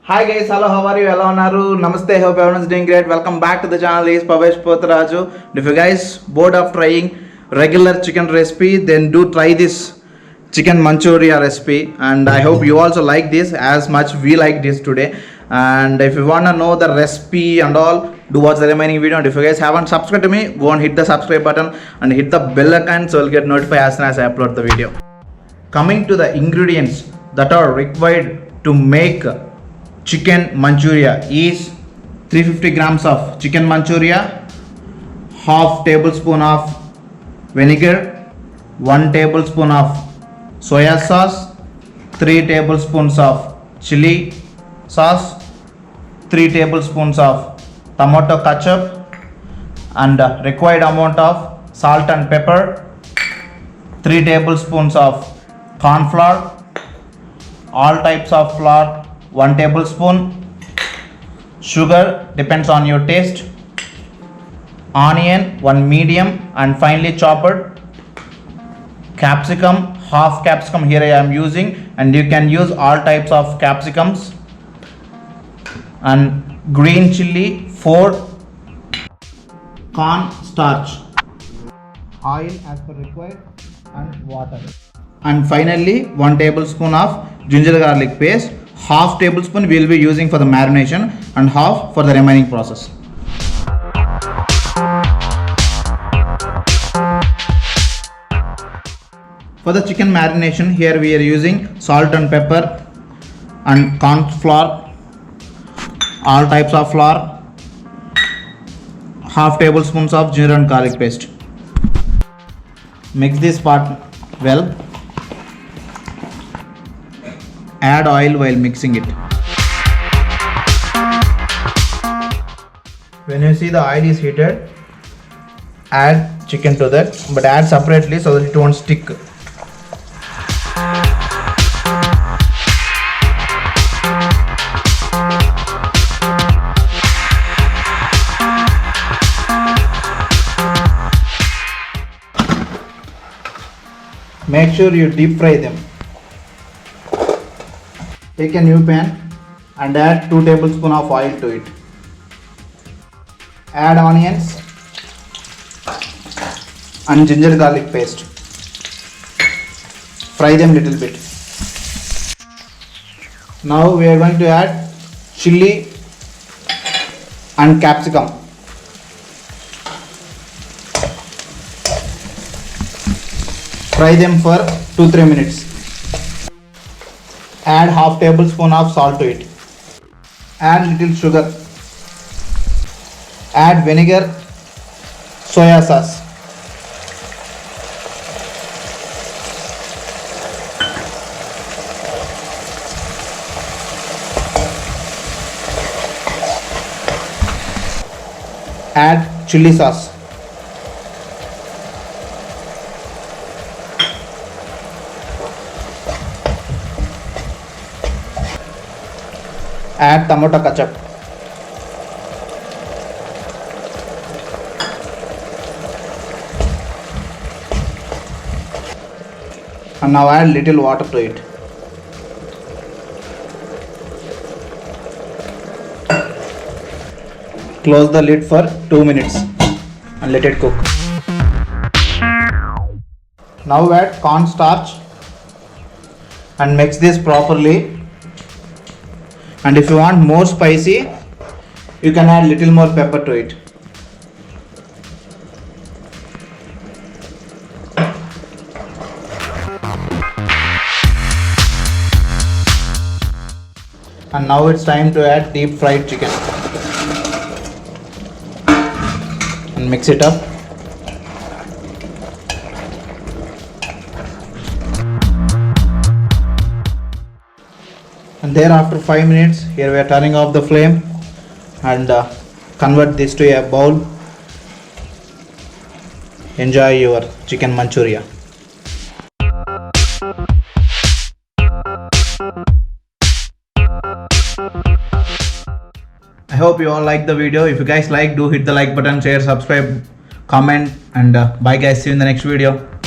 Hi guys, hello, how are you? Hello, Naru. Namaste, hope everyone is doing great. Welcome back to the channel. Is Parvesh Pothuraju. If you guys bored of trying regular chicken recipe, then do try this chicken Manchurian recipe. And I hope you also like this as much we like this today. And if you wanna know the recipe and all, do watch the remaining video. And if you guys haven't subscribed to me, go and hit the subscribe button and hit the bell icon so you'll get notified as soon as I upload the video. Coming to the ingredients that are required to make chicken Manchuria is 350 grams of chicken Manchuria, half tablespoon of vinegar, 1 tablespoon of soya sauce, 3 tablespoons of chili sauce, 3 tablespoons of tomato ketchup, and required amount of salt and pepper, 3 tablespoons of corn flour, all types of flour 1 tablespoon, sugar depends on your taste, onion 1 medium and finely chopped, capsicum, half capsicum here I am using, and you can use all types of capsicums, and green chilli 4, corn starch, oil as per required, and water, and finally 1 tablespoon of ginger garlic paste. Half tablespoon we will be using for the marination and half for the remaining process. For the chicken marination, here we are using salt and pepper and corn flour, all types of flour, half tablespoons of ginger and garlic paste. Mix this part well. Add oil while mixing it. When you see the oil is heated, add chicken to that, but add separately so that it won't stick. Make sure you deep fry them. Take a new pan and add 2 tablespoons of oil to it. Add onions and ginger garlic paste. Fry them little bit. Now we are going to add chilli and capsicum. Fry them for 2-3 minutes. Add half tablespoon of salt to it. Add little sugar. Add vinegar, soya sauce. Add chili sauce. Add tomato ketchup. And now add little water to it. Close the lid for 2 minutes and let it cook. Now add corn starch and mix this properly. And if you want more spicy, you can add little more pepper to it. And now it's time to add deep fried chicken and mix it up. And thereafter 5 minutes, here we are turning off the flame and convert this to a bowl. Enjoy your chicken Manchuria. I hope you all like the video. If you guys like, do hit the like button, share, subscribe, comment, and bye guys, see you in the next video.